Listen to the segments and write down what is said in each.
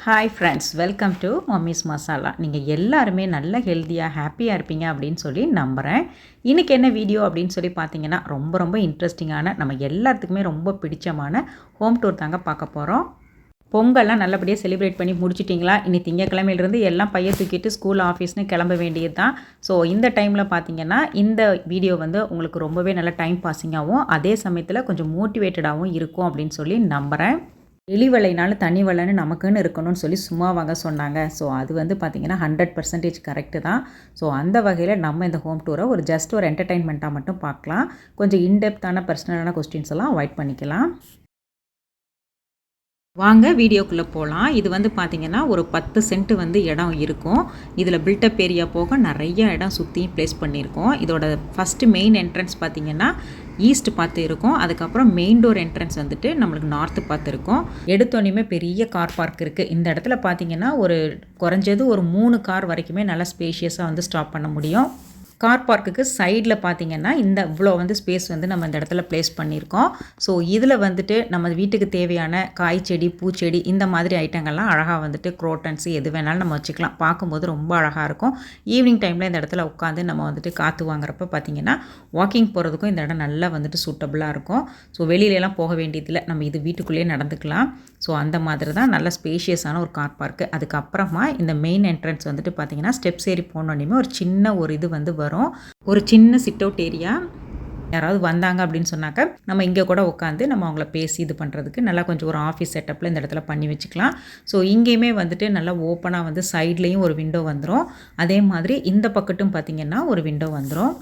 Hi friends, welcome to mummy's masala. நீங்கள் எல்லாருமே நல்ல ஹெல்த்தியாக ஹாப்பியாக இருப்பீங்க அப்படின்னு சொல்லி நம்புகிறேன். இன்றைக்கி என்ன வீடியோ அப்படின்னு சொல்லி பார்த்தீங்கன்னா, ரொம்ப இன்ட்ரெஸ்டிங்கான நம்ம எல்லாத்துக்குமே ரொம்ப பிடிச்சமான ஹோம் டூர் தாங்க பார்க்க போகிறோம். பொங்கல்லாம் நல்லபடியாக செலிப்ரேட் பண்ணி முடிச்சிட்டிங்களா? இனி திங்கக்கிழமையிலேருந்து எல்லாம் பைய தூக்கிட்டு ஸ்கூல் ஆஃபீஸ்னு கிளம்ப வேண்டியது தான். ஸோ இந்த டைமில் பார்த்தீங்கன்னா இந்த வீடியோ வந்து உங்களுக்கு ரொம்பவே நல்ல டைம் பாஸிங்காகவும் அதே சமயத்தில் கொஞ்சம் மோட்டிவேட்டடாகவும் இருக்கும் அப்படின்னு சொல்லி நம்புகிறேன். எலி வலைனாலும் தனி வலைன்னு நமக்குன்னு இருக்கணும்னு சொல்லி சும்மாவாங்க சொன்னாங்க. ஸோ அது வந்து பார்த்திங்கன்னா 100% கரெக்டு தான். ஸோ அந்த வகையில் நம்ம இந்த ஹோம் டூரை ஜஸ்ட் ஒரு என்டர்டெயின்மெண்ட்டாக மட்டும் பார்க்கலாம். கொஞ்சம் இன்டெப்த்தான பர்சனலான கொஸ்டின்ஸ் எல்லாம் அவாய்ட் பண்ணிக்கலாம். வாங்க வீடியோக்குள்ளே போகலாம். இது வந்து பார்த்திங்கன்னா ஒரு 10 சென்ட் வந்து இடம் இருக்கும். இதில் பில்டப் ஏரியா போக நிறைய இடம் சுற்றியும் ப்ளேஸ் பண்ணியிருக்கோம். இதோட ஃபஸ்ட்டு மெயின் என்ட்ரன்ஸ் பார்த்திங்கன்னா ஈஸ்ட் பார்த்து இருக்கும். அதுக்கப்புறம் மெயின் டோர் என்ட்ரன்ஸ் வந்துட்டு நம்மளுக்கு நார்த்து பார்த்து இருக்கும். எடுத்தோன்னே பெரிய கார் பார்க் இருக்குது. இந்த இடத்துல பார்த்திங்கன்னா குறைஞ்சது ஒரு 3 கார் வரைக்குமே நல்லா ஸ்பேஷியஸாக வந்து ஸ்டாப் பண்ண முடியும். கார் பார்க்குக்கு சைடில் பார்த்திங்கன்னா இந்த இவ்வளோ வந்து ஸ்பேஸ் வந்து நம்ம இந்த இடத்துல ப்ளேஸ் பண்ணியிருக்கோம். ஸோ இதில் வந்துட்டு நம்ம வீட்டுக்கு தேவையான காய் செடி, பூச்செடி இந்த மாதிரி ஐட்டங்கள்லாம் அழகாக வந்துட்டு குரோட்டன்ஸு எது வேணாலும் நம்ம வச்சுக்கலாம். பார்க்கும்போது ரொம்ப அழகாக இருக்கும். ஈவினிங் டைமில் இந்த இடத்துல உட்காந்து நம்ம வந்துட்டு காற்று வாங்குறப்ப பார்த்திங்கன்னா வாக்கிங் போகிறதுக்கும் இந்த இடம் நல்லா வந்துட்டு சூட்டபுளாக இருக்கும். ஸோ வெளியிலலாம் போக வேண்டியதில்லை, நம்ம இது வீட்டுக்குள்ளேயே நடந்துக்கலாம். ஸோ அந்த மாதிரி தான் நல்ல ஸ்பேஷியஸான ஒரு கார் பார்க்கு. அதுக்கப்புறமா இந்த மெயின் என்ட்ரன்ஸ் வந்துட்டு பார்த்திங்கன்னா ஸ்டெப்ஸ் ஏறி போனோன்னே ஒரு சின்ன இது வந்து வரும். ஒரு சின்ன சிட் அவுட் ஏரியா. யாராவது வந்தாங்க அப்படின்னு சொன்னாக்க நம்ம இங்கே கூட உட்காந்து நம்ம அவங்கள பேசி இது பண்ணுறதுக்கு நல்லா கொஞ்சம் ஒரு ஆஃபீஸ் செட்டப்பில் இந்த இடத்துல பண்ணி வச்சுக்கலாம். ஸோ இங்கேயுமே வந்துட்டு நல்லா ஓப்பனாக வந்து சைட்லேயும் ஒரு விண்டோ வந்துடும். அதே மாதிரி இந்த பக்கட்டும் பார்த்திங்கன்னா ஒரு விண்டோ வந்துடும்.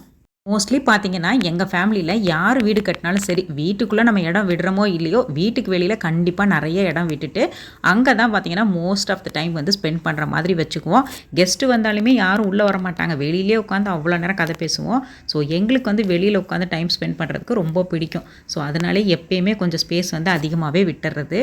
மோஸ்ட்லி பார்த்திங்கன்னா எங்கள் ஃபேமிலியில் யார் வீடு கட்டினாலும் சரி, வீட்டுக்குள்ளே நம்ம இடம் விடுறோமோ இல்லையோ, வீட்டுக்கு வெளியில் கண்டிப்பாக நிறைய இடம் விட்டுட்டு அங்கே தான் பார்த்திங்கன்னா மோஸ்ட் ஆஃப் த டைம் வந்து ஸ்பெண்ட் பண்ணுற மாதிரி வச்சுக்குவோம். கெஸ்ட்டு வந்தாலுமே யாரும் உள்ளே வர மாட்டாங்க, வெளியிலே உட்காந்து அவ்வளோ நேரம் கதை பேசுவோம். ஸோ எங்களுக்கு வந்து வெளியில் உட்காந்து டைம் ஸ்பெண்ட் பண்ணுறதுக்கு ரொம்ப பிடிக்கும். ஸோ அதனாலே எப்பயுமே கொஞ்சம் ஸ்பேஸ் வந்து அதிகமாகவே விட்டுறது.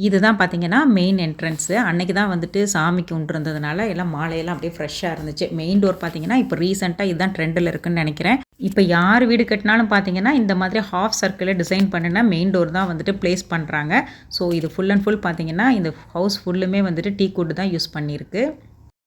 இதுதான் பார்த்திங்கன்னா மெயின் என்ட்ரன்ஸு. அன்றைக்கி தான் வந்துட்டு சாமிக்கு உண்டிருந்ததுனால எல்லாம் மாலையெல்லாம் அப்படியே ஃப்ரெஷ்ஷாக இருந்துச்சு. மெயின் டோர் பார்த்திங்கன்னா இப்போ ரீசெண்டாக இதுதான் ட்ரெண்டில் இருக்குதுன்னு நினைக்கிறேன். இப்போ யார் வீடு கட்டினாலும் பார்த்திங்கன்னா இந்த மாதிரி ஹாஃப் சர்க்கிளில் டிசைன் பண்ணினா மெயின் டோர் தான் வந்துட்டு ப்ளேஸ் பண்ணுறாங்க. ஸோ இது ஃபுல் அண்ட் ஃபுல் பார்த்திங்கன்னா இந்த ஹவுஸ் ஃபுல்லுமே வந்துட்டு டீக்குட் தான் யூஸ் பண்ணியிருக்கு.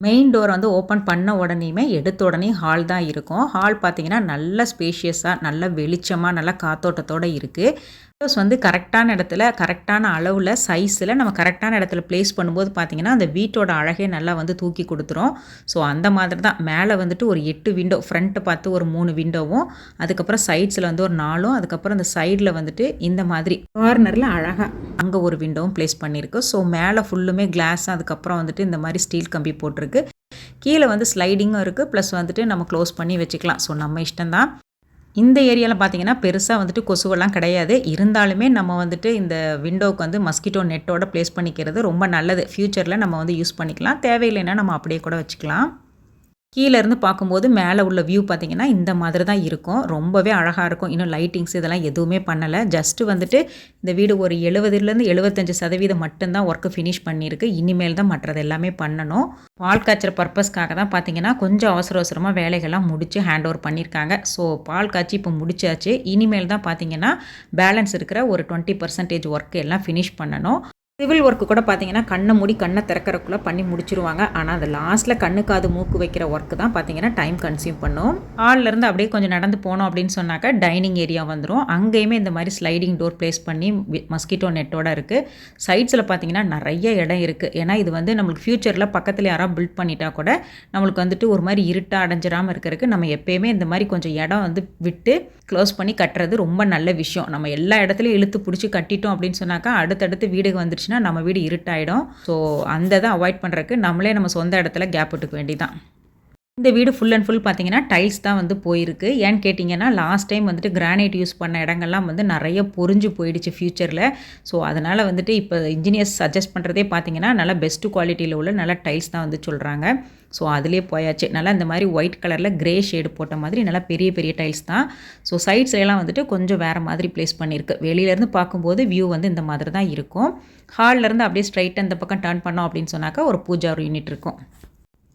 மெயின் டோர் வந்து ஓப்பன் பண்ண உடனேயுமே எடுத்த உடனே ஹால் தான் இருக்கும். ஹால் பார்த்திங்கன்னா நல்ல ஸ்பேஷியஸாக, நல்ல வெளிச்சமாக, நல்ல காத்தோட்டத்தோடு இருக்குது. விண்டோஸ் வந்து கரெக்டான இடத்துல, கரெக்டான அளவில், சைஸில் நம்ம கரெக்டான இடத்துல ப்ளேஸ் பண்ணும்போது பார்த்திங்கன்னா அந்த வீட்டோட அழகே நல்லா வந்து தூக்கி கொடுத்துரும். ஸோ அந்த மாதிரி தான் மேலே வந்துட்டு ஒரு 8 விண்டோ, ஃப்ரண்ட்டு பார்த்து ஒரு 3 விண்டோவும், அதுக்கப்புறம் சைட்ஸில் வந்து ஒரு 4, அதுக்கப்புறம் அந்த சைடில் வந்துட்டு இந்த மாதிரி கார்னரில் அழகாக அங்கே ஒரு விண்டோவும் ப்ளேஸ் பண்ணியிருக்கு. ஸோ மேலே ஃபுல்லுமே கிளாஸ், அதுக்கப்புறம் வந்துட்டு இந்த மாதிரி ஸ்டீல் கம்பி போட்டிருக்கு. கீழே வந்து ஸ்லைடிங்கும் இருக்குது, ப்ளஸ் வந்துட்டு நம்ம க்ளோஸ் பண்ணி வச்சுக்கலாம். ஸோ நம்ம இஷ்டம்தான். இந்த ஏரியாவில் பார்த்திங்கன்னா பெருசாக வந்துட்டு கொசுவெல்லாம் கிடையாது. இருந்தாலுமே நம்ம வந்துட்டு இந்த விண்டோவுக்கு வந்து மஸ்கிட்டோ நெட்டோட ப்ளேஸ் பண்ணிக்கிறது ரொம்ப நல்லது. ஃப்யூச்சரில் நம்ம வந்து யூஸ் பண்ணிக்கலாம். தேவையில்லைன்னா நம்ம அப்படியே கூட வச்சுக்கலாம். கீழேருந்து பார்க்கும்போது மேலே உள்ள வியூ பார்த்திங்கன்னா இந்த மாதிரி தான் இருக்கும். ரொம்பவே அழகாக இருக்கும். இன்னும் லைட்டிங்ஸ் இதெல்லாம் எதுவுமே பண்ணலை. ஜஸ்ட்டு வந்துட்டு இந்த வீடு ஒரு 70லேருந்து 75% மட்டும்தான் ஒர்க்கு ஃபினிஷ் பண்ணியிருக்கு. இனிமேல் தான் மற்றது எல்லாமே பண்ணணும். பால் காய்ச்சற பர்பஸ்க்காக தான் பார்த்திங்கன்னா கொஞ்சம் அவசரமாக வேலைகள்லாம் முடித்து ஹேண்ட் ஓவர் பண்ணியிருக்காங்க. ஸோ பால் காய்ச்சி இப்போ முடிச்சாச்சு. இனிமேல் தான் பார்த்திங்கன்னா பேலன்ஸ் இருக்கிற ஒரு 20% ஒர்க்கு எல்லாம் ஃபினிஷ் பண்ணணும். சிவில் ஒர்க்கு கூட பார்த்திங்கன்னா கண்ணை மூடி கண்ணை திறக்கிறக்குள்ளே பண்ணி முடிச்சிருவாங்க. ஆனால் அந்த லாஸ்ட்டில் கண்ணு காது மூக்கு வைக்கிற ஒர்க்கு தான் பார்த்திங்கன்னா டைம் கன்சியூம் பண்ணும். ஹால்லேருந்து அப்படியே கொஞ்சம் நடந்து போனோம் அப்படின்னு சொன்னாக்கா டைனிங் ஏரியா வந்துடும். அங்கேயுமே இந்த மாதிரி ஸ்லைடிங் டோர் ப்ளேஸ் பண்ணி மஸ்கிட்டோ நெட்டோட இருக்குது. சைட்ஸில் பார்த்திங்கன்னா நிறைய இடம் இருக்குது. ஏன்னா இது வந்து நம்மளுக்கு ஃப்யூச்சரில் பக்கத்தில் யாராவது பில்ட் பண்ணிட்டா கூட நம்மளுக்கு வந்துட்டு ஒரு மாதிரி இருட்டாக அடைஞ்சிடாமல் இருக்கிறதுக்கு நம்ம எப்போயுமே இந்த மாதிரி கொஞ்சம் இடம் வந்து விட்டு க்ளோஸ் பண்ணி கட்டுறது ரொம்ப நல்ல விஷயம். நம்ம எல்லா இடத்துலையும் இழுத்து பிடிச்சி கட்டிட்டோம் அப்படின்னு சொன்னாக்கா அடுத்தடுத்து வீடுக்கு வந்துடுச்சு நம்ம வீடு இருட்டாயிடும். ஸோ அந்த தான் அவாய்ட் பண்ணுறதுக்கு நம்மளே நம்ம சொந்த இடத்துல கேப் விட்டுக்க வேண்டியதான். இந்த வீடு ஃபுல் அண்ட் ஃபுல் பார்த்திங்கன்னா டைல்ஸ் தான் வந்து போயிருக்கு. ஏன்னு கேட்டிங்கன்னா லாஸ்ட் டைம் வந்துட்டு கிரானைட் யூஸ் பண்ண இடங்கள்லாம் வந்து நிறைய பொறிஞ்சு போயிடுச்சு ஃப்யூச்சரில். ஸோ அதனால் வந்துட்டு இப்போ இன்ஜினியர்ஸ் சஜஸ்ட் பண்ணுறதே பார்த்திங்கன்னா நல்லா பெஸ்ட்டு குவாலிட்டியில் உள்ள நல்லா டைல்ஸ் தான் வந்து சொல்கிறாங்க. ஸோ அதிலே போயாச்சு. நல்லா இந்த மாதிரி ஒயிட் கலரில் கிரே ஷேடு போட்ட மாதிரி நல்லா பெரிய டைல்ஸ் தான். ஸோ சைட்ஸ்லாம் வந்துட்டு கொஞ்சம் வேறு மாதிரி ப்ளேஸ் பண்ணியிருக்கு. வெளியிலேருந்து பார்க்கும்போது வியூ வந்து இந்த மாதிரி தான் இருக்கும். ஹால்லேருந்து அப்படியே ஸ்ட்ரைட்டாக இந்த பக்கம் டர்ன் பண்ணோம் அப்படின்னு சொன்னாக்கா ஒரு பூஜா ஒரு யூனிட் இருக்கும்.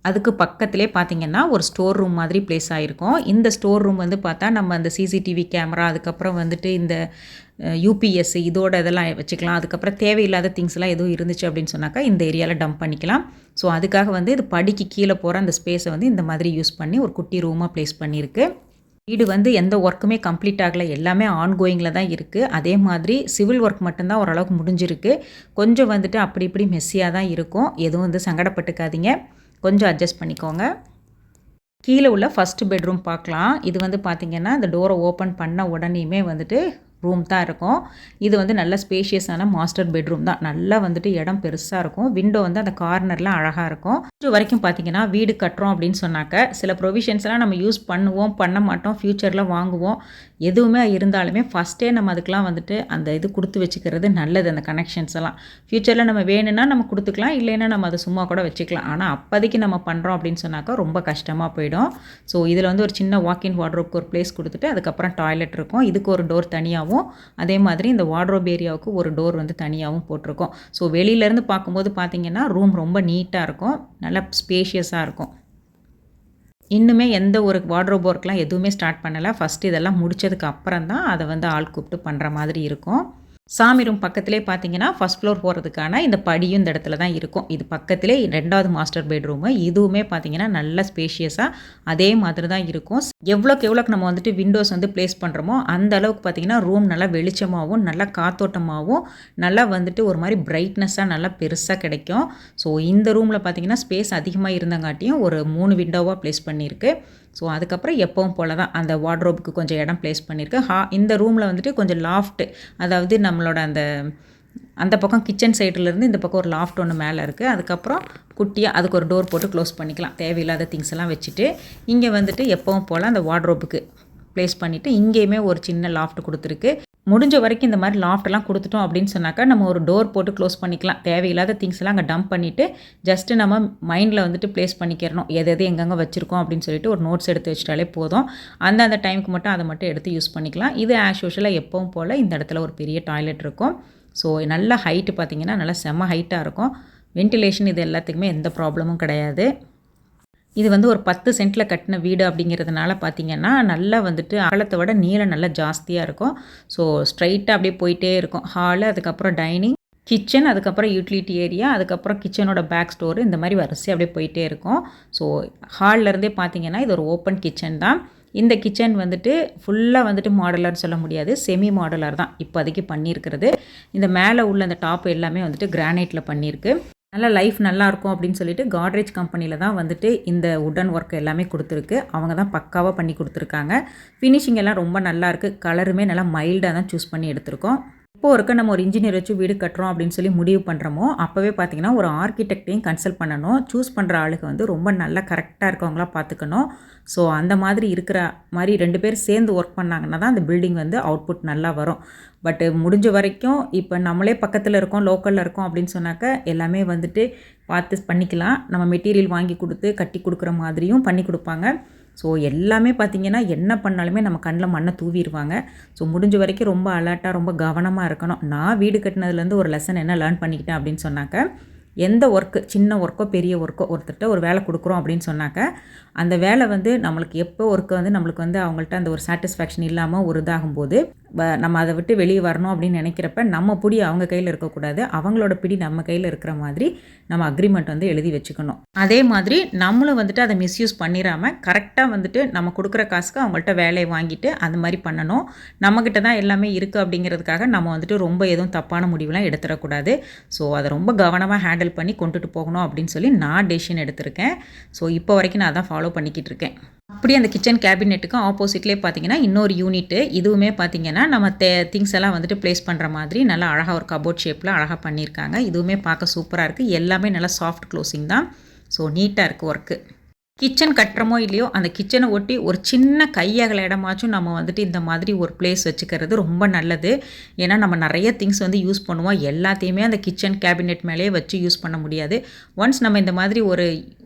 அதுக்கு பக்கத்திலே பார்த்தீங்கன்னா ஒரு ஸ்டோர் ரூம் மாதிரி ப்ளேஸ் ஆகிருக்கும். இந்த ஸ்டோர் ரூம் வந்து பார்த்தா நம்ம அந்த சிசிடிவி கேமரா, அதுக்கப்புறம் வந்துட்டு இந்த யூபிஎஸ் இதோட இதெல்லாம் வச்சுக்கலாம். அதுக்கப்புறம் தேவையில்லாத திங்ஸ்லாம் எதுவும் இருந்துச்சு அப்படின்னு சொன்னாக்கா இந்த ஏரியாவில் டம்ப் பண்ணிக்கலாம். ஸோ அதுக்காக வந்து இது படிக்கு கீழே போகிற அந்த ஸ்பேஸை வந்து இந்த மாதிரி யூஸ் பண்ணி ஒரு குட்டி ரூமாக ப்ளேஸ் பண்ணியிருக்கு. வீடு வந்து எந்த ஒர்க்குமே கம்ப்ளீட் ஆகலை, எல்லாமே ஆன்கோயிங்கில் தான் இருக்குது. அதே மாதிரி சிவில் ஒர்க் மட்டும்தான் ஓரளவுக்கு முடிஞ்சிருக்கு. கொஞ்சம் வந்துட்டு அப்படி இப்படி மெஸ்ஸியாக தான் இருக்கும். எதுவும் வந்து சங்கடப்பட்டுக்காதீங்க, கொஞ்சம் அட்ஜஸ்ட் பண்ணிக்கோங்க. கீழே உள்ள ஃபஸ்ட்டு பெட்ரூம் பார்க்கலாம். இது வந்து பார்த்திங்கன்னா இந்த டோரை ஓப்பன் பண்ண உடனேயுமே வந்துட்டு ரூம் தான் இருக்கும். இது வந்து நல்ல ஸ்பேஷியஸான மாஸ்டர் பெட்ரூம் தான். நல்லா வந்துட்டு இடம் பெருசாக இருக்கும். விண்டோ வந்து அந்த கார்னர்லாம் அழகாக இருக்கும். இது வரைக்கும் பார்த்தீங்கன்னா வீடு கட்டுறோம் அப்படின்னு சொன்னாக்க சில ப்ரொவிஷன்ஸ்லாம் நம்ம யூஸ் பண்ணுவோம், பண்ண மாட்டோம், ஃப்யூச்சரில் வாங்குவோம். எதுவுமே இருந்தாலுமே ஃபஸ்ட்டே நம்ம அதுக்கெலாம் வந்துட்டு அந்த இது கொடுத்து வச்சுக்கிறது நல்லது. அந்த கனெக்ஷன்ஸ் எல்லாம் ஃப்யூச்சரில் நம்ம வேணும்னா நம்ம கொடுத்துக்கலாம், இல்லைன்னா நம்ம அதை சும்மா கூட வச்சுக்கலாம். ஆனால் அப்போதைக்கு நம்ம பண்ணுறோம் அப்படின்னு சொன்னாக்கா ரொம்ப கஷ்டமாக போயிடும். ஸோ இதில் வந்து ஒரு சின்ன வாக்கின் வார்ட்ரோப்க்கு ஒரு பிளேஸ் கொடுத்துட்டு அதுக்கப்புறம் டாய்லெட் இருக்கும். இதுக்கு ஒரு டோர் தனியாகவும், அதே மாதிரி இந்த வார்ட்ரோப் ஏரியாவுக்கு ஒரு டோர் வந்து தனியாகவும் போட்டிருக்கோம். ஸோ வெளியிலேருந்து பார்க்கும்போது பார்த்தீங்கன்னா ரூம் ரொம்ப நீட்டாக இருக்கும், நல்லா ஸ்பேஷியஸாக இருக்கும். இன்னுமே எந்த ஒரு வார்ட்ரோப் ஒர்க்லாம் எதுவுமே ஸ்டார்ட் பண்ணலை. ஃபஸ்ட்டு இதெல்லாம் முடித்ததுக்கு அப்புறம் தான் அதை வந்து ஆள் கூப்பிட்டு பண்ணுற மாதிரி இருக்கும். சாமி ரூம் பக்கத்திலே பார்த்தீங்கன்னா ஃபஸ்ட் ஃப்ளோர் போகிறதுக்கான இந்த படியும் இந்த இடத்துல தான் இருக்கும். இது பக்கத்திலே 2வது மாஸ்டர் பெட்ரூமு. இதுவுமே பார்த்தீங்கன்னா நல்ல ஸ்பேஷியஸாக அதே மாதிரி தான் இருக்கும். எவ்வளோக்கு நம்ம வந்துட்டு விண்டோஸ் வந்து ப்ளேஸ் பண்ணுறோமோ அந்த அளவுக்கு பார்த்தீங்கன்னா ரூம் நல்லா வெளிச்சமாகவும் நல்லா காத்தோட்டமாகவும் நல்லா வந்துட்டு ஒரு மாதிரி பிரைட்னஸாக நல்லா பெருசாக கிடைக்கும். ஸோ இந்த ரூமில் பார்த்தீங்கன்னா ஸ்பேஸ் அதிகமாக இருந்தங்காட்டியும் ஒரு 3 விண்டோவாக ப்ளேஸ் பண்ணியிருக்கு. ஸோ அதுக்கப்புறம் எப்பவும் போல் தான் அந்த வார்ட்ரோபுக்கு கொஞ்சம் இடம் ப்ளேஸ் பண்ணியிருக்கு. இந்த ரூமில் வந்துட்டு கொஞ்சம் லாஃப்ட், அதாவது நம்மளோட அந்த பக்கம் கிச்சன் சைட்லேருந்து இந்த பக்கம் ஒரு லாஃப்ட் ஒன்று மேலே இருக்குது. அதுக்கப்புறம் குட்டியாக அதுக்கு ஒரு டோர் போட்டு க்ளோஸ் பண்ணிக்கலாம். தேவையில்லாத திங்ஸ் எல்லாம் வச்சுட்டு இங்கே வந்துட்டு எப்பவும் போல் அந்த வார்ட்ரோபுக்கு ப்ளேஸ் பண்ணிவிட்டு இங்கேயுமே ஒரு சின்ன லாஃப்ட் கொடுத்துருக்கு. முடிஞ்ச வரைக்கும் இந்த மாதிரி லாஃப்ட்லாம் கொடுத்துட்டோம் அப்படின்னு சொன்னாக்கா நம்ம ஒரு டோர் போட்டு க்ளோஸ் பண்ணிக்கலாம். தேவையில்லாத திங்ஸ் எல்லாம் அங்கே டம்ப் பண்ணிவிட்டு ஜஸ்ட்டு நம்ம மைண்டில் வந்துட்டு ப்ளேஸ் பண்ணிக்கிறணும், எது எங்கெங்கே வச்சுருக்கோம் அப்படின்னு சொல்லிட்டு ஒரு நோட்ஸ் எடுத்து வச்சிட்டாலே போதும். அந்த டைமுக்கு மட்டும் அதை மட்டும் எடுத்து யூஸ் பண்ணிக்கலாம். இது ஆஸ் யூஷுவலாக எப்பவும் போல் இந்த இடத்துல ஒரு பெரிய டாய்லெட் இருக்கும். ஸோ நல்ல ஹைட்டு பார்த்திங்கன்னா நல்லா செம்ம ஹைட்டாக இருக்கும். வென்டிலேஷன் இது எல்லாத்துக்குமே எந்த ப்ராப்ளமும் கிடையாது. இது வந்து ஒரு 10 சென்ட்டில் கட்டின வீடு அப்படிங்கிறதுனால பார்த்திங்கன்னா நல்லா வந்துட்டு அகலத்தை விட நீளம் நல்லா ஜாஸ்தியாக இருக்கும். ஸோ ஸ்ட்ரைட்டாக அப்படியே போயிட்டே இருக்கும். ஹாலு, அதுக்கப்புறம் டைனிங், கிச்சன், அதுக்கப்புறம் யூட்டிலிட்டி ஏரியா, அதுக்கப்புறம் கிச்சனோட பேக் ஸ்டோரு, இந்த மாதிரி வரிசை அப்படியே போயிட்டே இருக்கும். ஸோ ஹால்லேருந்தே பார்த்திங்கன்னா இது ஒரு ஓப்பன் கிச்சன் தான். இந்த கிச்சன் வந்துட்டு ஃபுல்லாக வந்துட்டு மாடலர்னு சொல்ல முடியாது, செமி மாடலர் தான் இப்போதைக்கு பண்ணியிருக்கிறது. இந்த மேலே உள்ள அந்த டாப் எல்லாமே வந்துட்டு கிரானைட்டில் பண்ணியிருக்கு. நல்லா லைஃப் நல்லாயிருக்கும் அப்படின்னு சொல்லிட்டு காட்ரேஜ் கம்பெனியில் தான் வந்துட்டு இந்த உடன் ஒர்க் எல்லாமே கொடுத்துருக்கு. அவங்க தான் பக்காவாக பண்ணி கொடுத்துருக்காங்க. ஃபினிஷிங் எல்லாம் ரொம்ப நல்லாயிருக்கு. கலருமே நல்லா மைல்டாக தான் சூஸ் பண்ணி எடுத்திருக்கோம். இப்போ இருக்க நம்ம ஒரு இன்ஜினியர் வச்சு வீடு கட்டுறோம் அப்படின்னு சொல்லி முடிவு பண்ணுறோமோ அப்போவே பார்த்திங்கன்னா ஒரு ஆர்கிடெக்டையும் கன்சல்ட் பண்ணணும். சூஸ் பண்ணுற ஆளுக்கு வந்து ரொம்ப நல்லா கரெக்டாக இருக்கவங்களா பார்த்துக்கணும். ஸோ அந்த மாதிரி இருக்கிற மாதிரி 2 பேர் சேர்ந்து ஒர்க் பண்ணாங்கன்னா தான் அந்த பில்டிங் வந்து அவுட்புட் நல்லா வரும். பட்டு முடிஞ்ச வரைக்கும் இப்போ நம்மளே பக்கத்தில் இருக்கோம், லோக்கலில் இருக்கோம் அப்படின்னு சொன்னாக்க எல்லாமே வந்துட்டு பார்த்து பண்ணிக்கலாம். நம்ம மெட்டீரியல் வாங்கி கொடுத்து கட்டி கொடுக்குற மாதிரியும் பண்ணி கொடுப்பாங்க. ஸோ எல்லாமே பார்த்திங்கன்னா என்ன பண்ணாலுமே நம்ம கண்ணில் மண்ணை தூவிடுவாங்க. ஸோ முடிஞ்ச வரைக்கும் ரொம்ப அலர்ட்டாக ரொம்ப கவனமாக இருக்கணும். நான் வீடு கட்டினதுலேருந்து ஒரு லெசன் என்ன லேர்ன் பண்ணிக்கிட்டேன் அப்படின்னு சொன்னாக்க, எந்த ஒர்க்கு சின்ன ஒர்க்கோ பெரிய ஒர்க்கோ ஒருத்தர்கிட்ட ஒரு வேலை கொடுக்குறோம் அப்படின்னு சொன்னாக்க அந்த வேலை வந்து நம்மளுக்கு எப்போ ஒர்க்கு வந்து நம்மளுக்கு வந்து அவங்கள்ட்ட அந்த ஒரு சாட்டிஸ்ஃபேக்ஷன் இல்லாமல் ஒரு இதாகும்போது நம்ம அதை விட்டு வெளியே வரணும் அப்படின்னு நினைக்கிறப்ப நம்ம பிடி அவங்க கையில் இருக்கக்கூடாது, அவங்களோட பிடி நம்ம கையில் இருக்கிற மாதிரி நம்ம அக்ரிமெண்ட் வந்து எழுதி வச்சுக்கணும். அதே மாதிரி நம்மளும் வந்துட்டு அதை மிஸ்யூஸ் பண்ணிடாமல் கரெக்டாக வந்துட்டு நம்ம கொடுக்குற காசுக்கு அவங்கள்ட்ட வேலையை வாங்கிட்டு அந்த மாதிரி பண்ணணும். நம்மக்கிட்ட தான் எல்லாமே இருக்குது அப்படிங்கிறதுக்காக நம்ம வந்துட்டு ரொம்ப எதுவும் தப்பான முடிவுலாம் எடுத்துடக்கூடாது. ஸோ அதை ரொம்ப கவனமாக ஹேண்டில் பண்ணி கொண்டுட்டு போகணும் அப்படின்னு சொல்லி நான் டெசிஷன் எடுத்திருக்கேன். ஸோ இப்போ வரைக்கும் நான் அதான் ஃபாலோ பண்ணிக்கிட்டு இருக்கேன். அப்படியே அந்த கிச்சன் கேபினெட்டுக்கும் ஆப்போசிட்லேயே பார்த்தீங்கன்னா இன்னொரு யூனிட்டு, இதுவுமே பார்த்தீங்கன்னா நம்ம திங்ஸ் எல்லாம் வந்துட்டு ப்ளேஸ் பண்ணுற மாதிரி நல்லா அழகாக ஒரு கபோர்ட் ஷேப்பில் அழகாக பண்ணியிருக்காங்க. இதுவுமே பார்க்க சூப்பராக இருக்குது. எல்லாமே நல்லா சாஃப்ட் க்ளோசிங் தான். ஸோ நீட்டாக இருக்குது ஒர்க்கு. கிச்சன் கட்டுறமோ இல்லையோ அந்த கிச்சனை ஒட்டி ஒரு சின்ன கையகல இடமாச்சும் நம்ம வந்துட்டு இந்த மாதிரி ஒரு பிளேஸ் வச்சுக்கிறது ரொம்ப நல்லது. ஏன்னா நம்ம நிறைய திங்ஸ் வந்து யூஸ் பண்ணுவோம், எல்லாத்தையுமே அந்த கிச்சன் கேபினெட் மேலேயே வச்சு யூஸ் பண்ண முடியாது. ஒன்ஸ் நம்ம இந்த மாதிரி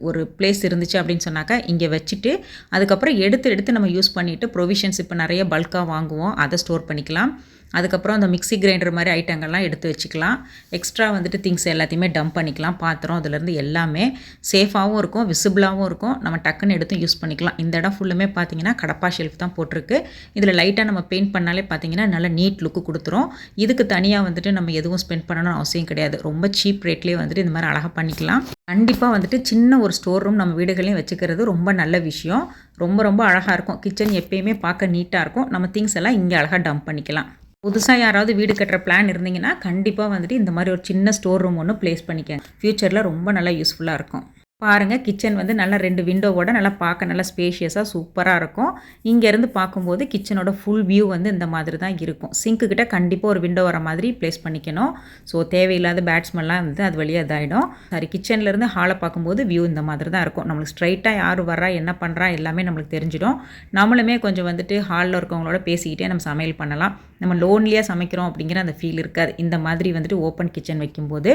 ஒரு பிளேஸ் இருந்துச்சு அப்படின்னு சொன்னாக்கா இங்கே வச்சுட்டு அதுக்கப்புறம் எடுத்து நம்ம யூஸ் பண்ணிவிட்டு ப்ரொவிஷன்ஸ் இப்போ நிறைய பல்காக வாங்குவோம், அதை ஸ்டோர் பண்ணிக்கலாம். அதுக்கப்புறம் அந்த மிக்ஸி கிரைண்டர் மாதிரி ஐட்டங்கள்லாம் எடுத்து வச்சுக்கலாம். எக்ஸ்ட்ரா வந்துட்டு திங்ஸ் எல்லாத்தையுமே டம்ப் பண்ணிக்கலாம். பாத்திரம் அதுலேருந்து எல்லாமே சேஃபாகவும் இருக்கும், விசிபிளாகவும் இருக்கும். நம்ம டக்குன்னு எடுத்து யூஸ் பண்ணிக்கலாம். இந்த இடம் ஃபுல்லுமே பார்த்தீங்கன்னா கடப்பா ஷெல்ஃப் தான் போட்டிருக்கு. இதில் லைட்டாக நம்ம பெயிண்ட் பண்ணாலே பார்த்தீங்கன்னா நல்ல நீட் லுக்கு கொடுத்துரும். இதுக்கு தனியாக வந்துட்டு நம்ம எதுவும் ஸ்பெண்ட் பண்ணணும்னு அவசியம் கிடையாது. ரொம்ப சீப் ரேட்லேயே வந்துட்டு இந்த மாதிரி அழகாக பண்ணிக்கலாம். கண்டிப்பாக வந்துட்டு சின்ன ஒரு ஸ்டோர் ரூம் நம்ம வீடுகளையும் வச்சுக்கிறது ரொம்ப நல்ல விஷயம். ரொம்ப ரொம்ப அழகாக இருக்கும். கிச்சன் எப்பயுமே பார்க்க நீட்டாக இருக்கும். நம்ம திங்ஸ் எல்லாம் இங்கே அழகாக டம்ப் பண்ணிக்கலாம். புதுசாக யாராவது வீடு கட்டுற பிளான் இருந்தீங்கன்னா கண்டிப்பாக வந்துட்டு இந்த மாதிரி ஒரு சின்ன ஸ்டோர் ரூம் ஒன்று ப்ளேஸ் பண்ணிக்கங்க. ஃப்யூச்சரில் ரொம்ப நல்லா யூஸ்ஃபுல்லாக இருக்கும். பாருங்கள், கிச்சன் வந்து நல்லா 2 விண்டோவோட நல்லா பார்க்க நல்லா ஸ்பேஷியஸாக சூப்பராக இருக்கும். இங்கேருந்து பார்க்கும்போது கிச்சனோட ஃபுல் வியூ வந்து இந்த மாதிரி தான் இருக்கும். சிங்க்கு கிட்ட கண்டிப்பாக ஒரு விண்டோ வர மாதிரி ப்ளேஸ் பண்ணிக்கணும். ஸோ தேவையில்லாத பேட்ஸ்மெல்லாம் வந்து அது வழியாக இதாகிடும். சாரி, கிச்சன்லேருந்து ஹாலை பார்க்கும்போது வியூ இந்த மாதிரி தான் இருக்கும். நம்மளுக்கு ஸ்ட்ரைட்டாக யார் வர்றா என்ன பண்ணுறா எல்லாமே நம்மளுக்கு தெரிஞ்சிடும். நம்மளுமே கொஞ்சம் வந்துட்டு ஹாலில் இருக்கவங்களோட பேசிக்கிட்டே நம்ம சமையல் பண்ணலாம். நம்ம லோன்லியாக சமைக்கிறோம் அப்படிங்கிற அந்த ஃபீல் இருக்காது இந்த மாதிரி வந்துட்டு ஓப்பன் கிச்சன் வைக்கும்போது.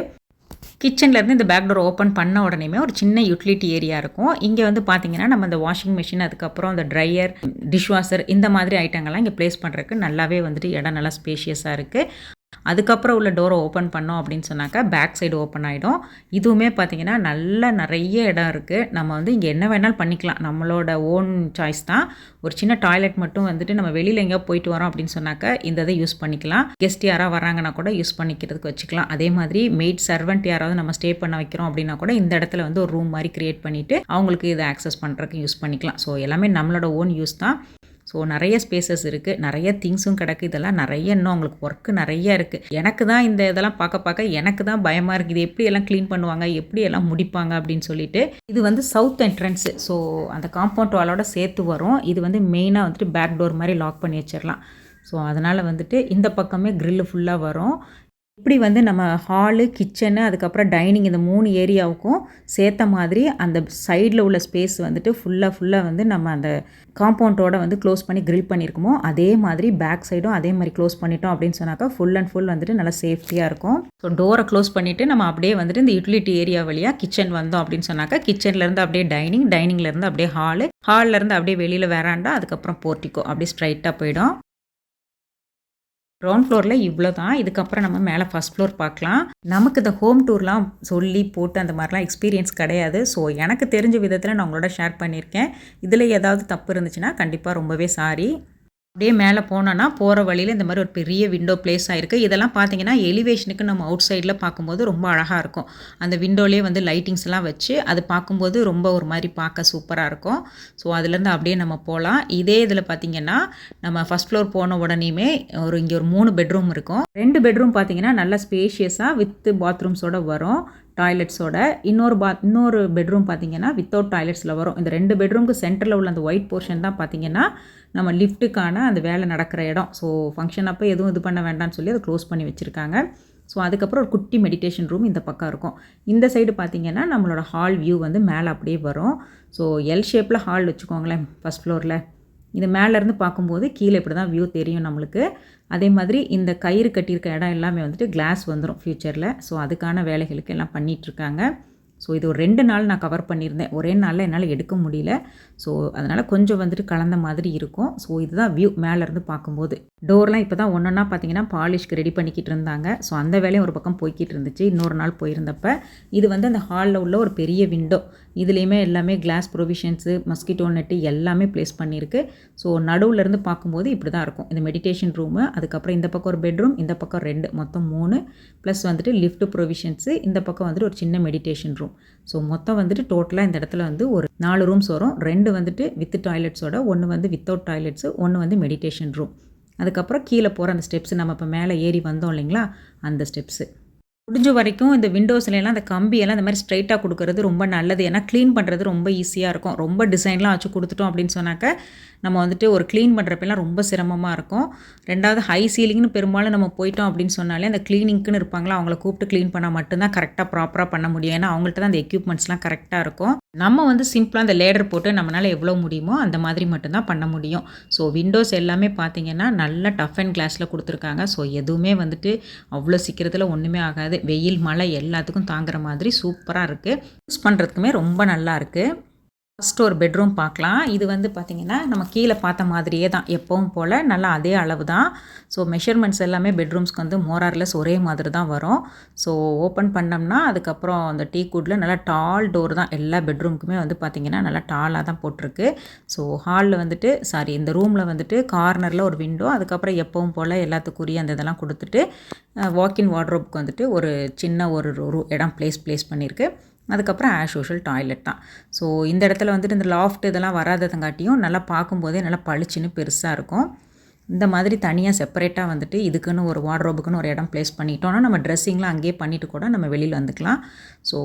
கிச்சன்லேருந்து இந்த பேக் டோர் ஓப்பன் பண்ண உடனேமே ஒரு சின்ன யூட்டிலிட்டி ஏரியா இருக்கும். இங்கே வந்து பார்த்தீங்கன்னா நம்ம இந்த வாஷிங் மிஷின், அதுக்கப்புறம் அந்த ட்ரையர், டிஷ்வாஷர் இந்த மாதிரி ஐட்டங்கள்லாம் இங்கே ப்ளேஸ் பண்ணுறதுக்கு நல்லாவே வந்துட்டு இடம் நல்லா ஸ்பேஷியஸாக இருக்குது. அதுக்கப்புறம் உள்ள டோரை ஓப்பன் பண்ணோம் அப்படின்னு சொன்னாக்கா பேக் சைடு ஓப்பன் ஆகிடும். இதுவுமே பார்த்திங்கன்னா நிறைய இடம் இருக்குது. நம்ம வந்து இங்கே என்ன வேணாலும் பண்ணிக்கலாம். நம்மளோட ஓன் சாய்ஸ் தான். ஒரு சின்ன டாய்லெட் மட்டும் வந்துட்டு நம்ம வெளியில் எங்கேயோ போயிட்டு வரோம் அப்படின்னு சொன்னாக்கா இந்த இதை யூஸ் பண்ணிக்கலாம். கெஸ்ட் யாராவது வராங்கன்னா கூட யூஸ் பண்ணிக்கிறதுக்கு வச்சுக்கலாம். அதே மாதிரி மெய்ட் சர்வெண்ட் யாராவது நம்ம ஸ்டே பண்ண வைக்கிறோம் அப்படின்னா கூட இந்த இடத்துல வந்து ஒரு ரூம் மாதிரி க்ரியேட் பண்ணிவிட்டு அவங்களுக்கு இதை ஆக்சஸ் பண்ணுறதுக்கு யூஸ் பண்ணிக்கலாம். ஸோ எல்லாமே நம்மளோட ஓன் யூஸ் தான். ஸோ நிறைய ஸ்பேசஸ் இருக்குது, நிறைய திங்ஸும் கிடக்கு. இதெல்லாம் நிறைய இன்னும் அவங்களுக்கு ஒர்க்கு நிறைய இருக்குது. எனக்கு தான் இந்த இதெல்லாம் பார்க்க எனக்கு தான் பயமாக இருக்குது. இது எப்படி எல்லாம் க்ளீன் பண்ணுவாங்க, எப்படி எல்லாம் முடிப்பாங்க அப்படின்னு சொல்லிட்டு. இது வந்து சவுத் என்ட்ரன்ஸு. ஸோ அந்த காம்பவுண்ட் வாலோட சேர்த்து வரும். இது வந்து மெயினாக வந்துட்டு பேக் டோர் மாதிரி லாக் பண்ணி வச்சிடலாம். ஸோ அதனால் வந்துட்டு இந்த பக்கமே க்ரில்லு ஃபுல்லாக வரும். இப்படி வந்து நம்ம ஹாலு, கிச்சனு, அதுக்கப்புறம் டைனிங் இந்த 3 ஏரியாவுக்கும் சேர்த்த மாதிரி அந்த சைடில் உள்ள ஸ்பேஸ் வந்துட்டு ஃபுல்லாக வந்து நம்ம அந்த காம்பவுண்டோட வந்து க்ளோஸ் பண்ணி க்ரில் பண்ணியிருக்கோமோ அதே மாதிரி பேக் சைடும் அதே மாதிரி க்ளோஸ் பண்ணிட்டோம் அப்படின்னு சொன்னாக்கா ஃபுல் அண்ட் ஃபுல் வந்துட்டு நல்லா சேஃப்டியாக இருக்கும். ஸோ டோரை க்ளோஸ் பண்ணிவிட்டு நம்ம அப்படியே வந்துட்டு இந்த யூட்டிலிட்டி ஏரியா வழியாக கிச்சன் வந்தோம் அப்படின்னு சொன்னாக்கா கிச்சன்லேருந்து அப்படியே டைனிங்லேருந்து அப்படியே ஹால்லேருந்து அப்படியே வெளியில் வெராண்டா, அதுக்கப்புறம் போர்ட்டிக்கோ அப்படியே ஸ்ட்ரைட்டாக போயிடும். கிரவுண்ட் ஃப்ளோரில் இவ்வளோ தான். இதுக்கப்புறம் நம்ம மேலே ஃபஸ்ட் ஃப்ளோர் பார்க்கலாம். நமக்கு இந்த ஹோம் டூர்லாம் சொல்லி போட்டு அந்த மாதிரிலாம் எக்ஸ்பீரியன்ஸ் கிடையாது. ஸோ எனக்கு தெரிஞ்ச விதத்தில் நான் உங்களோட ஷேர் பண்ணியிருக்கேன். இதில் ஏதாவது தப்பு இருந்துச்சுன்னா கண்டிப்பாக ரொம்பவே சாரி. அப்படியே மேலே போனோன்னா போகிற வழியில் இந்த மாதிரி ஒரு பெரிய விண்டோ ப்ளேஸ் ஆகிருக்கு. இதெல்லாம் பார்த்தீங்கன்னா எலிவேஷனுக்கு நம்ம அவுட் சைடில் பார்க்கும்போது ரொம்ப அழகாக இருக்கும். அந்த விண்டோலேயே வந்து லைட்டிங்ஸ்லாம் வச்சு அது பார்க்கும்போது ரொம்ப ஒரு மாதிரி பார்க்க சூப்பராக இருக்கும். ஸோ அதுலேருந்து அப்படியே நம்ம போகலாம். இதே இதில் பார்த்தீங்கன்னா நம்ம ஃபஸ்ட் ஃப்ளோர் போன உடனேயுமே இங்கே ஒரு 3 பெட்ரூம் இருக்கும். 2 பெட்ரூம் பார்த்தீங்கன்னா நல்லா ஸ்பேஷியஸாக வித் பாத்ரூம்ஸோட வரும், டாய்லெட்ஸோட. இன்னொரு பெட்ரூம் பார்த்தீங்கன்னா வித்தவுட் டாய்லெட்ஸில் வரும். இந்த 2 பெட்ரூமுக்கு சென்டரில் உள்ள அந்த ஒயிட் போர்ஷன் தான் பார்த்தீங்கன்னா நம்ம லிஃப்ட்டுக்கான அந்த வேலை நடக்கிற இடம். ஸோ ஃபங்க்ஷன் அப்போ எதுவும் இது பண்ண வேண்டாம்னு சொல்லி அதை க்ளோஸ் பண்ணி வச்சுருக்காங்க. ஸோ அதுக்கப்புறம் ஒரு குட்டி மெடிடேஷன் ரூம் இந்த பக்கம் இருக்கும். இந்த சைடு பார்த்திங்கன்னா நம்மளோட ஹால் வியூ வந்து மேலே அப்படியே வரும். ஸோ எல் ஷேப்பில் ஹால் வச்சுக்கோங்களேன் ஃபஸ்ட் ஃப்ளோரில். இது மேலேருந்து பார்க்கும்போது கீழே இப்படி தான் வியூ தெரியும் நம்மளுக்கு. அதே மாதிரி இந்த கயிறு கட்டியிருக்க இடம் எல்லாமே வந்துட்டு கிளாஸ் வந்துடும் ஃப்யூச்சரில். ஸோ அதுக்கான வேலைகளுக்கு எல்லாம் பண்ணிகிட்ருக்காங்க. ஸோ இது ஒரு 2 நாள் நான் கவர் பண்ணியிருந்தேன். ஒரே நாளில் என்னால் எடுக்க முடியல. ஸோ அதனால் கொஞ்சம் வந்துட்டு கலந்த மாதிரி இருக்கும். ஸோ இதுதான் வியூ மேலேருந்து பார்க்கும்போது. டோர்லாம் இப்போ தான் ஒன்றா பார்த்தீங்கன்னா பாலிஷ்க்கு ரெடி பண்ணிக்கிட்டு இருந்தாங்க. ஸோ அந்த வேலையும் ஒரு பக்கம் போய்கிட்டு இருந்துச்சு இன்னொரு நாள் போயிருந்தப்ப. இது வந்து அந்த ஹாலில் உள்ள ஒரு பெரிய விண்டோ. இதுலேயுமே எல்லாமே கிளாஸ் ப்ரொவிஷன்ஸு, மஸ்கிட்டோ நெட்டு எல்லாமே ப்ளேஸ் பண்ணியிருக்கு. ஸோ நடுவுலேருந்து பார்க்கும்போது இப்படி தான் இருக்கும். இந்த மெடிடேஷன் ரூமு, அதுக்கப்புறம் இந்த பக்கம் ஒரு பெட்ரூம், இந்த பக்கம் 2 மொத்தம் 3 ப்ளஸ் வந்துட்டு லிஃப்ட் ப்ரொவிஷன்ஸு, இந்த பக்கம் வந்துட்டு ஒரு சின்ன மெடிடேஷன் ரூம். ஸோ மொத்தம் வந்துட்டு டோட்டலாக இந்த இடத்துல வந்து ஒரு 4 ரூம்ஸ் வரும். 2 வந்துட்டு வித் டாய்லெட்ஸோட, 1 வந்து வித்தவுட் டாய்லெட்ஸு, 1 வந்து மெடிடேஷன் ரூம். அதுக்கப்புறம் கீழே போகிற அந்த ஸ்டெப்ஸு நம்ம இப்போ மேலே ஏறி வந்தோம் இல்லைங்களா, அந்த ஸ்டெப்ஸு. முடிஞ்ச வரைக்கும் இந்த விண்டோஸ்லாம் அந்த கம்பியெல்லாம் இந்த மாதிரி ஸ்ட்ரைட்டாக கொடுக்கறது ரொம்ப நல்லது. ஏன்னா க்ளீன் பண்ணுறது ரொம்ப ஈஸியாக இருக்கும். ரொம்ப டிசைன்லாம் வச்சு கொடுத்துட்டோம் அப்படின்னு சொன்னாக்க நம்ம வந்துட்டு ஒரு க்ளீன் பண்ணுறப்பெல்லாம் ரொம்ப சிரமமாக இருக்கும். 2வது ஹை சீலிங்னு பெரும்பாலும் நம்ம போயிட்டோம் அப்படின்னு சொன்னாலே அந்த க்ளீனிங்க்குன்னு இருப்பாங்களா, அவங்கள கூப்பிட்டு க்ளீன் பண்ணால் மட்டும்தான் கரெக்டாக ப்ராப்பராக பண்ண முடியும். ஏன்னா அவங்கள்ட்ட தான் அந்த எக்யூப்மெண்ட்ஸ்லாம் கரெக்டாக இருக்கும். நம்ம வந்து சிம்பிளாக அந்த லேடர் போட்டு நம்மளால் எவ்வளோ முடியுமோ அந்த மாதிரி மட்டும்தான் பண்ண முடியும். ஸோ விண்டோஸ் எல்லாமே பார்த்தீங்கன்னா நல்ல டஃப் அண்ட் கிளாஸில் கொடுத்துருக்காங்க. ஸோ எதுவுமே வந்துட்டு அவ்வளோ சீக்கிரத்தில் ஒன்றுமே ஆகாது. வெயில் மழை எல்லாத்துக்கும் தாங்குற மாதிரி சூப்பராக இருக்குது. யூஸ் பண்ணுறதுக்குமே ரொம்ப நல்லா இருக்குது. ஃபஸ்ட்டு ஒரு பெட்ரூம் பார்க்கலாம். இது வந்து பார்த்திங்கன்னா நம்ம கீழே பார்த்த மாதிரியே தான் எப்பவும் போல் நல்லா அதே அளவு தான். ஸோ மெஷர்மெண்ட்ஸ் எல்லாமே பெட்ரூம்ஸ்க்கு வந்து மோரார்லெஸ் ஒரே மாதிரி தான் வரும். ஸோ ஓப்பன் பண்ணோம்னா அதுக்கப்புறம் அந்த டீக்குட்டில் நல்லா டால் டோர் தான் எல்லா பெட்ரூமுக்குமே வந்து பார்த்திங்கன்னா நல்லா டாலாக தான் போட்டிருக்கு. ஸோ ஹாலில் வந்துட்டு இந்த ரூமில் வந்துட்டு கார்னரில் ஒரு விண்டோ, அதுக்கப்புறம் எப்பவும் போல் எல்லாத்துக்குரிய அந்த இதெல்லாம் கொடுத்துட்டு வாக்கின் வார்ட்ரோப்க்கு வந்துட்டு ஒரு சின்ன ஒரு இடம் ப்ளேஸ் பண்ணியிருக்கு. அதுக்கப்புறம் ஆஸ் யூஷுவல் டாய்லெட் தான். ஸோ இந்த இடத்துல வந்துட்டு இந்த லாஃப்ட் இதெல்லாம் வராததங்காட்டியும் நல்லா பார்க்கும்போதே நல்லா பளிச்சுன்னு பெருசாக இருக்கும். இந்த மாதிரி தனியாக செப்பரேட்டாக வந்துட்டு இதுக்குன்னு ஒரு வார்ட்ரோபுக்குன்னு ஒரு இடம் ப்ளேஸ் பண்ணிட்டோம்னா நம்ம ட்ரெஸ்ஸிங்லாம் அங்கேயே பண்ணிவிட்டு கூட நம்ம வெளியில் வந்துக்கலாம். ஸோ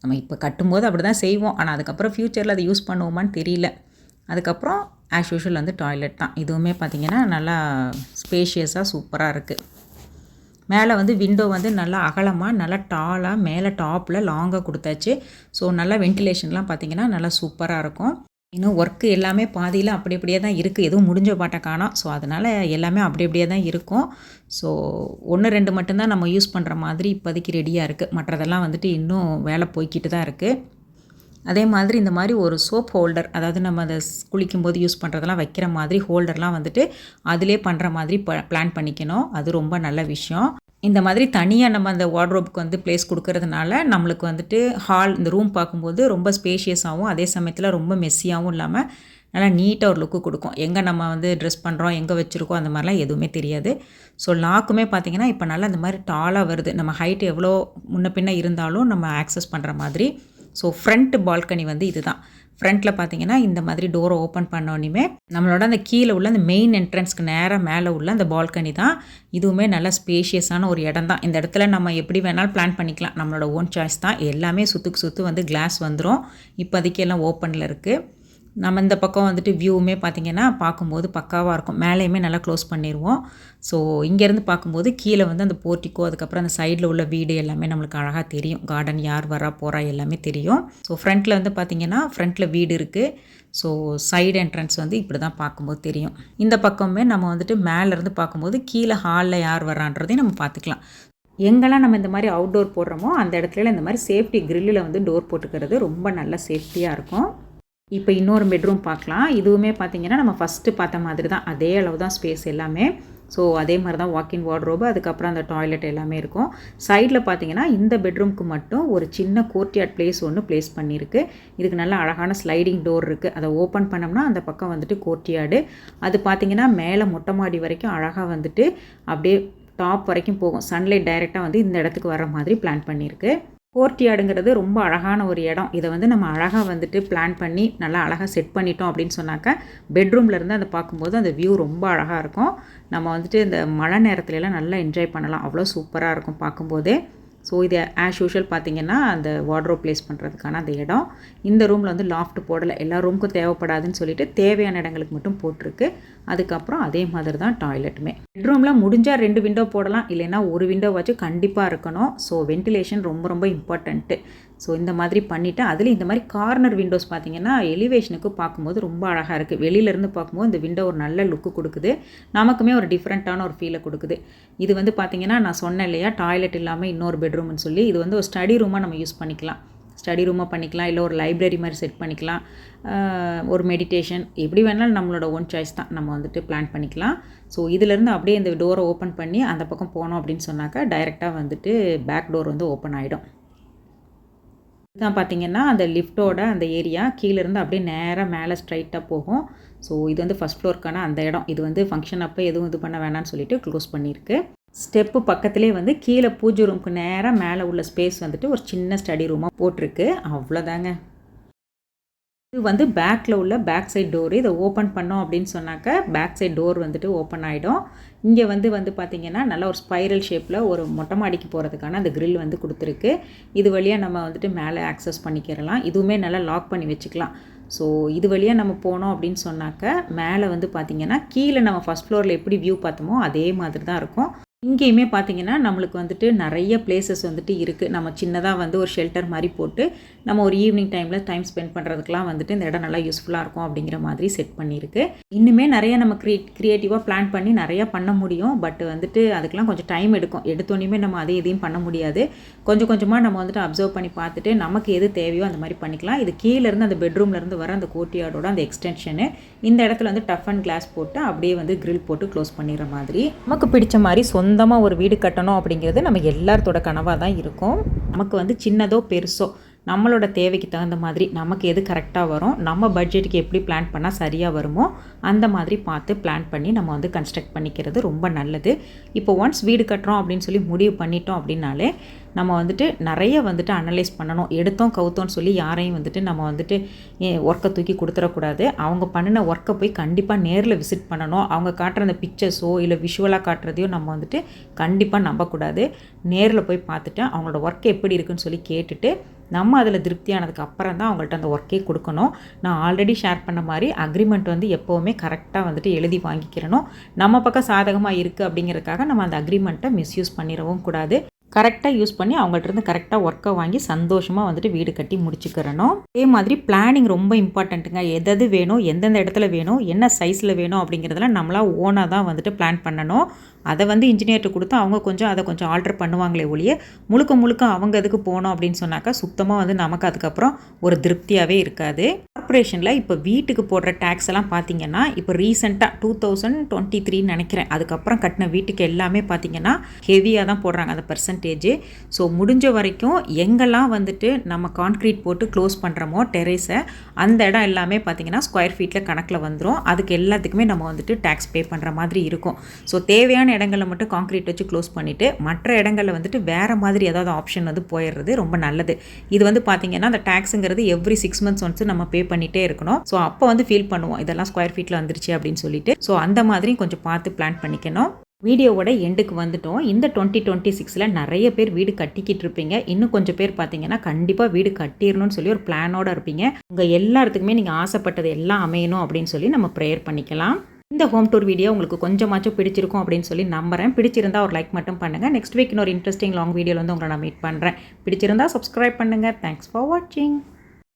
நம்ம இப்போ கட்டும்போது அப்படி தான் செய்வோம். ஆனால் அதுக்கப்புறம் ஃப்யூச்சரில் அதை யூஸ் பண்ணுவோமான்னு தெரியல. அதுக்கப்புறம் ஆஸ் யூஷுவல் வந்து டாய்லெட் தான். இதுவுமே பார்த்திங்கன்னா நல்லா ஸ்பேஷியஸாக சூப்பராக இருக்குது. மேலே வந்து விண்டோ வந்து நல்லா அகலமாக நல்லா டாலாக மேலே டாப்பில் லாங்காக கொடுத்தாச்சு. ஸோ நல்லா வென்டிலேஷன்லாம் பார்த்திங்கன்னா நல்லா சூப்பராக இருக்கும். இன்னும் ஒர்க்கு எல்லாமே பாதியில் அப்படி அப்படியே தான் இருக்குது. எதுவும் முடிஞ்ச பாட்டை காணோம். ஸோ அதனால் எல்லாமே அப்படி அப்படியே தான் இருக்கும். ஸோ 1, 2 மட்டும்தான் நம்ம யூஸ் பண்ணுற மாதிரி இப்போதைக்கு ரெடியாக இருக்குது. மற்றதெல்லாம் வந்துட்டு இன்னும் வேலை போய்கிட்டு தான் இருக்குது. அதே மாதிரி இந்த மாதிரி ஒரு சோப் ஹோல்டர், அதாவது நம்ம அதை குளிக்கும்போது யூஸ் பண்ணுறதெல்லாம் வைக்கிற மாதிரி ஹோல்டர்லாம் வந்துட்டு அதிலே பண்ணுற மாதிரி பிளான் பண்ணிக்கணும். அது ரொம்ப நல்ல விஷயம். இந்த மாதிரி தனியாக நம்ம அந்த வார்ட்ரோப்புக்கு வந்து ப்ளேஸ் கொடுக்கறதுனால நம்மளுக்கு வந்துட்டு இந்த ரூம் பார்க்கும்போது ரொம்ப ஸ்பேஷியஸாகவும் அதே சமயத்தில் ரொம்ப மெஸ்ஸியாகவும் இல்லாமல் நல்லா நீட்டாக ஒரு லுக்கு கொடுக்கும். எங்கே நம்ம வந்து ட்ரெஸ் பண்ணுறோம், எங்கே வச்சுருக்கோம், அந்த மாதிரிலாம் எதுவுமே தெரியாது. ஸோ லாக்குமே பார்த்திங்கன்னா இப்போ நல்லா இந்த மாதிரி டாலாக வருது. நம்ம ஹைட் எவ்வளோ முன்ன பின்ன இருந்தாலும் நம்ம ஆக்சஸ் பண்ணுற மாதிரி. ஸோ ஃப்ரண்ட் பால்கனி வந்து இதுதான். ஃப்ரண்ட்டில் பார்த்தீங்கன்னா இந்த மாதிரி டோரை ஓப்பன் பண்ணோன்னே நம்மளோட அந்த கீழே உள்ள அந்த மெயின் என்ட்ரன்ஸ்க்கு நேராக மேலே உள்ள அந்த பால்கனி தான். இதுவுமே நல்ல ஸ்பேஷியஸான ஒரு இடம் தான். இந்த இடத்துல நம்ம எப்படி வேணாலும் பிளான் பண்ணிக்கலாம். நம்மளோட ஓன் சாய்ஸ் தான். எல்லாமே சுற்று வந்து கிளாஸ் வந்துடும். இப்போதைக்கு எல்லாம் ஓப்பனில் இருக்குது. நம்ம இந்த பக்கம் வந்துட்டு வியூவுமே பார்த்திங்கன்னா பார்க்கும்போது பக்காவாக இருக்கும். மேலேயுமே நல்லா க்ளோஸ் பண்ணிடுவோம். ஸோ இங்கேருந்து பார்க்கும்போது கீழே வந்து அந்த போர்ட்டிக்கோ, அதுக்கப்புறம் அந்த சைடில் உள்ள வீடு எல்லாமே நம்மளுக்கு அழகாக தெரியும். கார்டன் யார் வரா போகிறா எல்லாமே தெரியும். ஸோ ஃப்ரண்ட்டில் வந்து பார்த்திங்கன்னா ஃப்ரண்ட்டில் வீடு இருக்குது. ஸோ சைடு என்ட்ரன்ஸ் வந்து இப்படி தான் பார்க்கும்போது தெரியும். இந்த பக்கமே நம்ம வந்துட்டு மேலேருந்து பார்க்கும்போது கீழே ஹாலில் யார் வரான்றதையும் நம்ம பார்த்துக்கலாம். எங்கெல்லாம் நம்ம இந்த மாதிரி அவுட்டோர் போடுறோமோ அந்த இடத்துல இந்த மாதிரி சேஃப்டி கிரில்லில் வந்து டோர் போட்டுக்கிறது ரொம்ப நல்ல சேஃப்டியாக இருக்கும். இப்போ இன்னொரு பெட்ரூம் பார்க்கலாம். இதுவுமே பார்த்திங்கன்னா நம்ம ஃபஸ்ட்டு பார்த்த மாதிரி தான். அதே அளவு தான் ஸ்பேஸ் எல்லாமே. ஸோ அதே மாதிரி தான் வாக்கின் வார்ட்ரோபு, அதுக்கப்புறம் அந்த டாய்லெட் எல்லாமே இருக்கும். சைடில் பார்த்திங்கன்னா இந்த பெட்ரூம்க்கு மட்டும் ஒரு சின்ன கோர்ட்யார்ட் ப்ளேஸ் ஒன்று ப்ளேஸ் பண்ணியிருக்கு. இதுக்கு நல்ல அழகான ஸ்லைடிங் டோர் இருக்குது. அதை ஓப்பன் பண்ணோம்னா அந்த பக்கம் வந்துட்டு கோர்ட்யார்டு. அது பார்த்திங்கன்னா மேலே மொட்டை மாடி வரைக்கும் அழகாக வந்துட்டு அப்படியே டாப் வரைக்கும் போகும். சன்லைட் டைரெக்டாக வந்து இந்த இடத்துக்கு வர மாதிரி பிளான் பண்ணியிருக்கு. கோர்ட்யார்டுங்கிறது ரொம்ப அழகான ஒரு இடம். இதை வந்து நம்ம அழகாக வந்துட்டு பிளான் பண்ணி நல்லா அழகாக செட் பண்ணிட்டோம் அப்படின்னு சொன்னாக்க பெட்ரூம்லேருந்து அதை பார்க்கும்போது அந்த வியூ ரொம்ப அழகாக இருக்கும். நம்ம வந்துட்டு இந்த மழை நேரத்துலலாம் நல்லா என்ஜாய் பண்ணலாம். அவ்வளோ சூப்பராக இருக்கும் பார்க்கும்போதே. ஸோ இது ஆஸ் யூஷுவல் பார்த்திங்கன்னா அந்த வார்ட்ரோப் ப்ளேஸ் பண்ணுறதுக்கான அந்த இடம். இந்த ரூமில் வந்து லாஃப்ட் போடலை. எல்லா ரூமுக்கும் தேவைப்படாதுன்னு சொல்லிட்டு தேவையான இடங்களுக்கு மட்டும் போட்டிருக்கு. அதுக்கப்புறம் அதே மாதிரி தான் டாய்லெட்டுமே. பெட்ரூமில் முடிஞ்சால் 2 விண்டோ போடலாம், இல்லைன்னா ஒரு விண்டோ வச்சு கண்டிப்பாக இருக்கணும். ஸோ வென்டிலேஷன் ரொம்ப ரொம்ப இம்பார்ட்டண்ட்டு. ஸோ இந்த மாதிரி பண்ணிவிட்டு அதில் இந்த மாதிரி கார்னர் விண்டோஸ் பார்த்திங்கன்னா எலிவேஷனுக்கு பார்க்கும்போது ரொம்ப அழகாக இருக்குது. வெளியிலேருந்து பார்க்கும்போது இந்த விண்டோ ஒரு நல்ல லுக்கு கொடுக்குது. நமக்குமே ஒரு டிஃப்ரெண்ட்டான ஒரு ஃபீலை கொடுக்குது. இது வந்து பார்த்திங்கன்னா நான் சொன்னேன் இல்லையா, டாய்லெட் இல்லாமல் இன்னொரு பெட்ரூம்னு சொல்லி, இது வந்து ஒரு ஸ்டடி ரூமாக நம்ம யூஸ் பண்ணிக்கலாம். ஸ்டடி ரூமாக பண்ணிக்கலாம், இல்லை ஒரு லைப்ரரி மாதிரி செட் பண்ணிக்கலாம், ஒரு மெடிடேஷன், எப்படி வேணாலும் நம்மளோட ஓன் சாய்ஸ் தான். நம்ம வந்துட்டு பிளான் பண்ணிக்கலாம். ஸோ இதிலேருந்து அப்படியே இந்த டோரை ஓப்பன் பண்ணி அந்த பக்கம் போனோம் அப்படின்னு சொன்னாக்கா டைரெக்டாக வந்துட்டு பேக் டோர் வந்து ஓப்பன் ஆகிடும். இதுதான் பார்த்திங்கன்னா அந்த லிஃப்ட்டோட அந்த ஏரியா கீழேருந்து அப்படியே நேராக மேலே ஸ்ட்ரைட்டாக போகும். ஸோ இது வந்து ஃபஸ்ட் ஃப்ளோருக்கான அந்த இடம். இது வந்து ஃபங்க்ஷன் அப்போ எதுவும் இது பண்ண வேணான்னு சொல்லிட்டு க்ளோஸ் பண்ணியிருக்கு. ஸ்டெப்பு பக்கத்துலேயே வந்து கீழே பூஜை ரூமுக்கு நேராக மேலே உள்ள ஸ்பேஸ் வந்துட்டு ஒரு சின்ன ஸ்டடி ரூமாக போட்டிருக்கு. அவ்வளோதாங்க. இது வந்து பேக்கில் உள்ள பேக் சைட் டோரு. இதை ஓப்பன் பண்ணோம் அப்படின்னு சொன்னாக்க பேக் சைட் டோர் வந்துட்டு ஓப்பன் ஆகிடும். இங்கே வந்து பார்த்திங்கன்னா நல்ல ஒரு ஸ்பைரல் ஷேப்பில் ஒரு மொட்டை மாடிக்கு போகிறதுக்கான அந்த கிரில் வந்து கொடுத்துருக்கு. இது வழியாக நம்ம வந்துட்டு மேலே ஆக்சஸ் பண்ணிக்கிறலாம். இதுவுமே நல்லா லாக் பண்ணி வச்சுக்கலாம். ஸோ இது வழியாக நம்ம போனோம் அப்படின்னு சொன்னாக்க மேலே வந்து பார்த்திங்கன்னா கீழே நம்ம ஃபஸ்ட் ஃப்ளோரில் எப்படி வியூ பார்த்தோமோ அதே மாதிரி தான் இருக்கும். இங்கேயுமே பார்த்தீங்கன்னா நம்மளுக்கு வந்துட்டு நிறைய பிளேசஸ் வந்துட்டு இருக்குது. நம்ம சின்னதாக வந்து ஒரு ஷெல்டர் மாதிரி போட்டு நம்ம ஒரு ஈவினிங் டைமில் டைம் ஸ்பெண்ட் பண்ணுறதுக்குலாம் வந்துட்டு இந்த இடம் நல்லா யூஸ்ஃபுல்லாக இருக்கும் அப்படிங்கிற மாதிரி செட் பண்ணியிருக்கு. இன்னுமே நிறைய நம்ம க்ரியேட்டிவாக பிளான் பண்ணி நிறையா பண்ண முடியும். பட் வந்துட்டு அதுக்கெலாம் கொஞ்சம் டைம் எடுக்கும். எடுத்தோன்னே நம்ம அதை எதையும் பண்ண முடியாது. கொஞ்சம் கொஞ்சமாக நம்ம வந்துட்டு அப்சர்வ் பண்ணி பார்த்துட்டு நமக்கு எது தேவையோ அந்த மாதிரி பண்ணிக்கலாம். இது கீழேருந்து அந்த பெட்ரூம்லேருந்து வர அந்த கோர்ட்யார்டோட அந்த எக்ஸ்டென்ஷனு இந்த இடத்துல வந்து டஃப் அண்ட் கிளாஸ் போட்டு அப்படியே வந்து கிரில் போட்டு க்ளோஸ் பண்ணிடுற மாதிரி நமக்கு பிடிச்ச மாதிரி சொந்தமாக ஒரு வீடு கட்டணும் அப்படிங்கிறது நம்ம எல்லாத்தோட கனவாக தான் இருக்கும். நமக்கு வந்து சின்னதோ பெருசோ நம்மளோட தேவைக்கு தகுந்த மாதிரி நமக்கு எது கரெக்டாக வரும், நம்ம பட்ஜெட்டுக்கு எப்படி பிளான் பண்ணால் சரியாக வருமோ அந்த மாதிரி பார்த்து பிளான் பண்ணி நம்ம வந்து கன்ஸ்ட்ரக்ட் பண்ணிக்கிறது ரொம்ப நல்லது. இப்போ ஒன்ஸ் வீடு கட்டுறோம் அப்படின்னு சொல்லி முடிவு பண்ணிட்டோம் அப்படின்னாலே நம்ம வந்துட்டு நிறைய வந்துட்டு அனலைஸ் பண்ணணும். எடுத்தோம் கவுத்தோன்னு சொல்லி யாரையும் வந்துட்டு நம்ம வந்துட்டு ஒர்க்கை தூக்கி கொடுத்துடக்கூடாது. அவங்க பண்ணின ஒர்க்கை போய் கண்டிப்பாக நேரில் விசிட் பண்ணணும். அவங்க காட்டுற அந்த பிக்சர்ஸோ இல்லை விஷுவலாக காட்டுறதையோ நம்ம வந்துட்டு கண்டிப்பாக நம்பக்கூடாது. நேரில் போய் பார்த்துட்டு அவங்களோட ஒர்க் எப்படி இருக்குன்னு சொல்லி கேட்டுட்டு நம்ம அதில் திருப்தியானதுக்கு அப்புறம் தான் அவங்கள்ட்ட அந்த ஒர்க்கே கொடுக்கணும். நான் ஆல்ரெடி ஷேர் பண்ண மாதிரி அக்ரிமெண்ட் வந்து எப்போவுமே கரெக்டாக வந்துட்டு எழுதி வாங்கிக்கிறணும். நம்ம பக்கம் சாதகமாக இருக்குது அப்படிங்கிறதுக்காக நம்ம அந்த அக்ரிமெண்ட்டை மிஸ்யூஸ் பண்ணிடவும் கூடாது. கரெக்டாக யூஸ் பண்ணி அவங்கள்ட்ட கரெக்டாக ஒர்க்கை வாங்கி சந்தோஷமாக வந்துட்டு வீடு கட்டி முடிச்சுக்கிறணும். அதே மாதிரி பிளானிங் ரொம்ப இம்பார்ட்டண்ட்டுங்க. எது வேணும், எந்தெந்த இடத்துல வேணும், என்ன சைஸில் வேணும் அப்படிங்கிறதெல்லாம் நம்மளாக ஓனாக தான் வந்துட்டு பிளான் பண்ணணும். அதை வந்து இன்ஜினியர்கிட்ட கொடுத்து அவங்க கொஞ்சம் அதை கொஞ்சம் ஆல்டர் பண்ணுவாங்களே ஒழிய முழுக்க அவங்க எதுக்கு போனோம் அப்படின்னு சொன்னாக்கா சுத்தமாக வந்து நமக்கு அதுக்கப்புறம் ஒரு திருப்தியாகவே இருக்காது. கார்பரேஷனில் இப்போ வீட்டுக்கு போடுற டேக்ஸ் எல்லாம் பார்த்தீங்கன்னா இப்போ ரீசெண்டாக 2023 நினைக்கிறேன், அதுக்கப்புறம் கட்டின வீட்டுக்கு எல்லாமே பார்த்தீங்கன்னா ஹெவியாக தான் போடுறாங்க அந்த பர்சன்டேஜ். ஸோ முடிஞ்ச வரைக்கும் எங்கெல்லாம் வந்துட்டு நம்ம கான்க்ரீட் போட்டு க்ளோஸ் பண்ணுறோமோ டெரேஸை அந்த இடம் எல்லாமே பார்த்தீங்கன்னா ஸ்கொயர் ஃபீட்டில் கணக்கில் வந்துடும். அதுக்கு எல்லாத்துக்குமே நம்ம வந்துட்டு டேக்ஸ் பே பண்ணுற மாதிரி இருக்கும். ஸோ தேவையான இடங்களில் மட்டும் கான்க்ரீட் வச்சு க்ளோஸ் பண்ணிவிட்டு மற்ற இடங்களில் வந்துட்டு வேறு மாதிரி ஏதாவது ஆப்ஷன் வந்து போயிடுறது ரொம்ப நல்லது. இது வந்து பார்த்தீங்கன்னா அந்த டேக்ஸுங்கிறது எவ்ரி 6 months ஒன்ஸ் நம்ம பே பண்ணிகிட்டே இருக்கணும். ஸோ அப்போ வந்து ஃபீல் பண்ணுவோம் இதெல்லாம் ஸ்கொயர் ஃபீட்டில் வந்துருச்சு அப்படின்னு சொல்லிட்டு. ஸோ அந்த மாதிரி கொஞ்சம் பார்த்து பிளான் பண்ணிக்கணும். வீடியோவோட எண்டுக்கு வந்துட்டோம். இந்த 2026 நிறைய பேர் வீடு கட்டிக்கிட்டு இருப்பீங்க. இன்னும் கொஞ்சம் பேர் பார்த்தீங்கன்னா கண்டிப்பாக வீடு கட்டிடணும்னு சொல்லி ஒரு பிளானோட இருப்பீங்க. உங்கள் எல்லாத்துக்குமே நீங்கள் ஆசைப்பட்டது எல்லாம் அமையணும் அப்படின்னு சொல்லி நம்ம ப்ரேயர் பண்ணிக்கலாம். இந்த ஹோம் டூர் வீடியோ உங்களுக்கு கொஞ்சமாச்சும் பிடிச்சிருக்கும் அப்படின்னு சொல்லி நம்புறேன். பிடிச்சிருந்தா ஒரு லைக் மட்டும் பண்ணுங்கள். நெக்ஸ்ட் வீக் இன்னொரு இன்ட்ரெஸ்டிங் லாங் வீடியோவில் வந்து உங்களை நான் மீட் பண்ணுறேன். பிடிச்சிருந்தா சப்ஸ்கிரைப் பண்ணுங்கள். தேங்க்ஸ் ஃபார் வாட்சிங்.